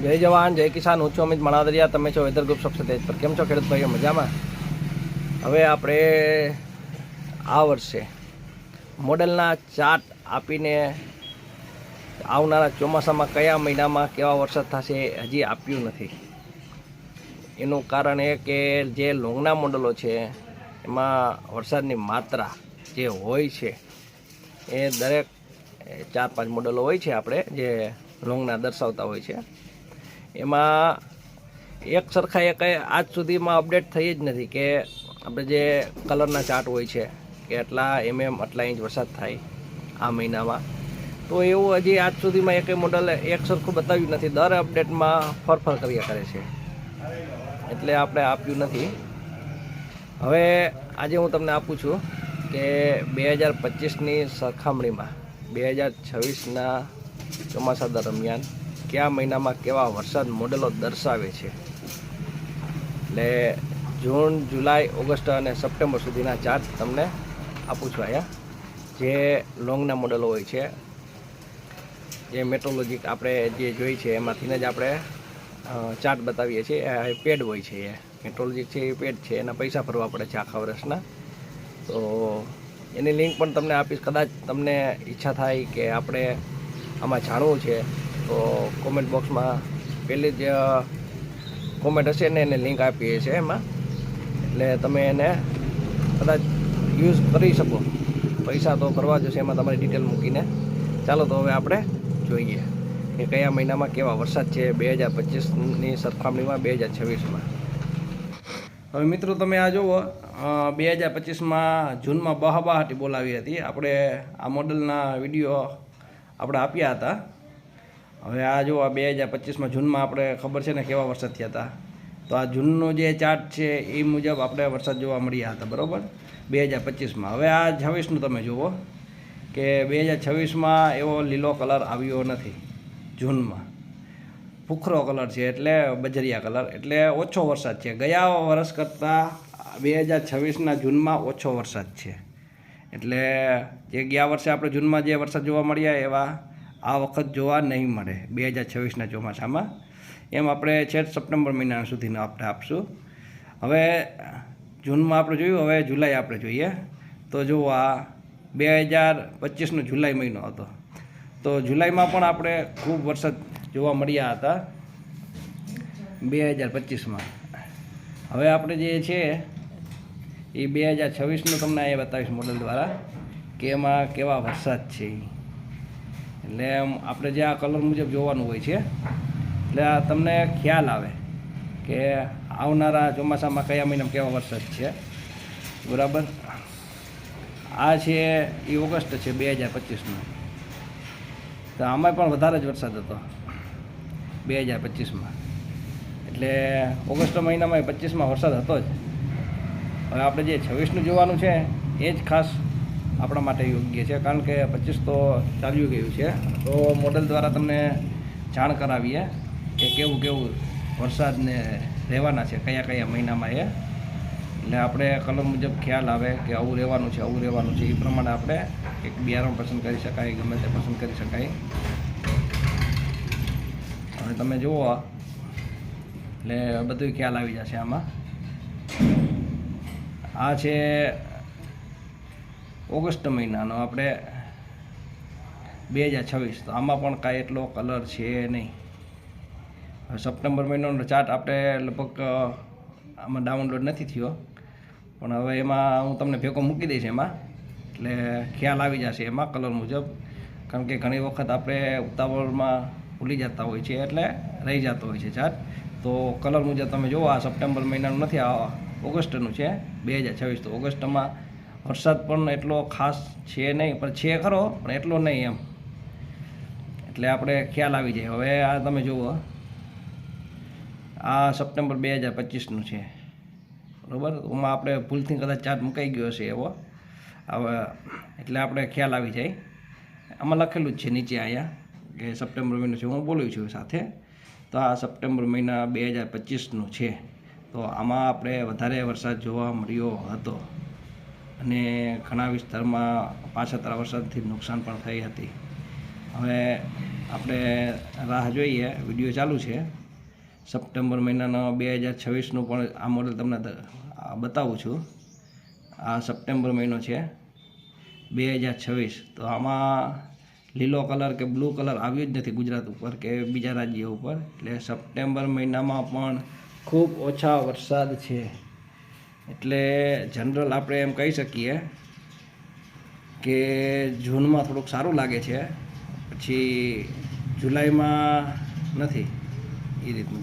જય જવાન જય કિસાન. હું છું અમિત મણાદરિયા. તમે છો વેધર ગ્રુપ સબસે તેજ પર. કેમ છો ખેડૂત ભાઈઓ? મજામાં? હવે આપણે આ વર્ષે મોડલના ચાર્ટ આપીને આવનારા ચોમાસામાં કયા મહિનામાં કેવા વરસાદ થશે હજી આપ્યું નથી. એનું કારણ એ કે જે લોંગના મોડલો છે એમાં વરસાદની માત્રા જે હોય છે એ દરેક 4-5 મોડલો હોય છે આપણે જે લોંગના દર્શાવતા હોય છે એમાં એક સરખા એક આજ સુધીમાં અપડેટ થઈ જ નથી કે આપણે જે કલરના ચાર્ટ હોય છે કે આટલા આટલા ઇંચ વરસાદ થાય આ મહિનામાં, તો એવું હજી આજ સુધીમાં એક મોડલ એક સરખું બતાવ્યું નથી. દર અપડેટમાં ફરફર કર્યા કરે છે, એટલે આપણે આપ્યું નથી. હવે આજે હું તમને આપું છું કે 2025ની સરખામણીમાં 2026ના ચોમાસા દરમિયાન કયા મહિનામાં કેવા વરસાદ મોડેલો દર્શાવે છે. એટલે જૂન, જુલાઈ, ઓગસ્ટ અને સપ્ટેમ્બર સુધીના ચાર્ટ તમને આપું છું. અહીંયા જે લોંગના મોડેલો હોય છે, જે મેટ્રોલોજીક આપણે જે જોઈ છે એમાંથીને જ આપણે ચાર્ટ બતાવીએ છીએ. એ પેડ હોય છે, એ મેટ્રોલોજીક છે એ પેડ છે, એના પૈસા ભરવા પડે છે આખા વર્ષના. તો એની લિંક પણ તમને આપીશ. કદાચ તમને ઈચ્છા થાય કે આપણે આમાં જાણવું છે તો કોમેન્ટ બોક્સમાં પહેલી જ કોમેન્ટ હશે ને એને લિંક આપીએ છીએ એમાં, એટલે તમે એને કદાચ યુઝ કરી શકો. પૈસા તો ભરવા જશે એમાં તમારી ડિટેલ મૂકીને. ચાલો તો હવે આપણે જોઈએ કે કયા મહિનામાં કેવા વરસાદ છે 2025ની સરખામણીમાં 2026માં. હવે મિત્રો તમે આ જુઓ, 2025માં જૂનમાં બહાબહાટી બોલાવી હતી. આપણે આ મોડલના વિડીયો આપણે આપ્યા હતા. હવે આ જો આ 2025માં જૂનમાં આપણે ખબર છે ને કેવા વરસાદ થયા હતા. તો આ જૂનનો જે ચાર્ટ છે એ મુજબ આપણે વરસાદ જોવા મળ્યા હતા, બરાબર, 2025માં. હવે આ 26નું તમે જુઓ કે 2026માં એવો લીલો કલર આવ્યો નથી. જૂનમાં ભૂખરો કલર છે, એટલે બજરિયા કલર, એટલે ઓછો વરસાદ છે. ગયા વર્ષ કરતાં 2026ના જૂનમાં ઓછો વરસાદ છે. એટલે જે ગયા વર્ષે આપણે જૂનમાં જે વરસાદ જોવા મળ્યા એવા આ વખત જોવા નહીં મળે 2026ના ચોમાસામાં. એમ આપણે છેક સપ્ટેમ્બર મહિના સુધીનો આપણે આપશું. હવે જૂનમાં આપણે જોયું, હવે જુલાઈ આપણે જોઈએ. તો જો આ 2025નો જુલાઈ મહિનો હતો, તો જુલાઈમાં પણ આપણે ખૂબ વરસાદ જોવા મળ્યા હતા 2025માં. હવે આપણે જે છે એ 2026નું તમને અહીંયા બતાવીશ મોડલ દ્વારા કે એમાં કેવા વરસાદ છે. એટલે આપણે જે આ કલર મુજબ જોવાનું હોય છે, એટલે આ તમને ખ્યાલ આવે કે આવનારા ચોમાસામાં કયા મહિનામાં કેવા વરસાદ છે, બરાબર. આ છે એ ઓગસ્ટ છે 2025નો, તો આમાં પણ વધારે જ વરસાદ હતો 2025માં. એટલે ઓગસ્ટ મહિનામાં 25માં વરસાદ હતો જ. હવે આપણે જે 26નું જોવાનું છે એ જ ખાસ આપણા માટે યોગ્ય છે, કારણ કે 25 તો ચાલ્યું ગયું છે. તો મોડલ દ્વારા તમને જાણ કરાવીએ કે કેવું કેવું વરસાદને રહેવાના છે કયા કયા મહિનામાં એ. એટલે આપણે કલર મુજબ ખ્યાલ આવે કે આવું રહેવાનું છે, આવું રહેવાનું છે. એ પ્રમાણે આપણે એક બિયારણ પસંદ કરી શકાય, ગમે તે પસંદ કરી શકાય. હવે તમે જુઓ એટલે બધું ખ્યાલ આવી જશે આમાં. આ છે ઓગસ્ટ મહિનાનો આપણે 2026, તો આમાં પણ કાંઈ એટલો કલર છે નહીં. હવે સપ્ટેમ્બર મહિનાનો ચાર્ટ આપણે લગભગ આમાં ડાઉનલોડ નથી થયો, પણ હવે એમાં હું તમને ભેગો મૂકી દઈશ એમાં, એટલે ખ્યાલ આવી જશે એમાં કલર મુજબ. કારણ કે ઘણી વખત આપણે ઉતાવળમાં ભૂલી જતા હોય છે, એટલે રહી જતો હોય છે ચાર્ટ. તો કલર મુજબ તમે જુઓ, આ સપ્ટેમ્બર મહિનાનું નથી, આ ઓગસ્ટનું છે 2026. તો ઓગસ્ટમાં વરસાદ પણ એટલો ખાસ છે નહીં, પણ છે ખરો, પણ એટલો નહીં એમ. એટલે આપણે ખ્યાલ આવી જાય. હવે આ તમે જુઓ, આ સપ્ટેમ્બર 2025નું છે, બરાબર. એમાં આપણે ભૂલથી કદાચ ચાર્ટ મુકાઈ ગયો હશે એવો. હવે એટલે આપણે ખ્યાલ આવી જાય. આમાં લખેલું જ છે નીચે અહીંયા કે સપ્ટેમ્બર મહિનો છે, હું બોલું છું સાથે. તો આ સપ્ટેમ્બર મહિના 2025નું છે. તો આમાં આપણે વધારે વરસાદ જોવા મળ્યો હતો, અને ઘણા વિસ્તારમાં પાછતરા વરસાદથી નુકસાન પણ થઈ હતી. હવે આપણે રાહ જોઈએ. વિડીયો ચાલુ છે. સપ્ટેમ્બર મહિનાનો 2026નું પણ આ મોડલ તમને બતાવું છું. આ સપ્ટેમ્બર મહિનો છે 2026. તો આમાં લીલો કલર કે બ્લુ કલર આવ્યો જ નથી ગુજરાત ઉપર કે બીજા રાજ્યો ઉપર. એટલે સપ્ટેમ્બર મહિનામાં પણ ખૂબ ઓછા વરસાદ છે. એટલે જનરલ આપણે એમ કહી શકીએ કે જૂનમાં થોડુંક સારું લાગે છે, પછી જુલાઈમાં નથી એ રીતનું.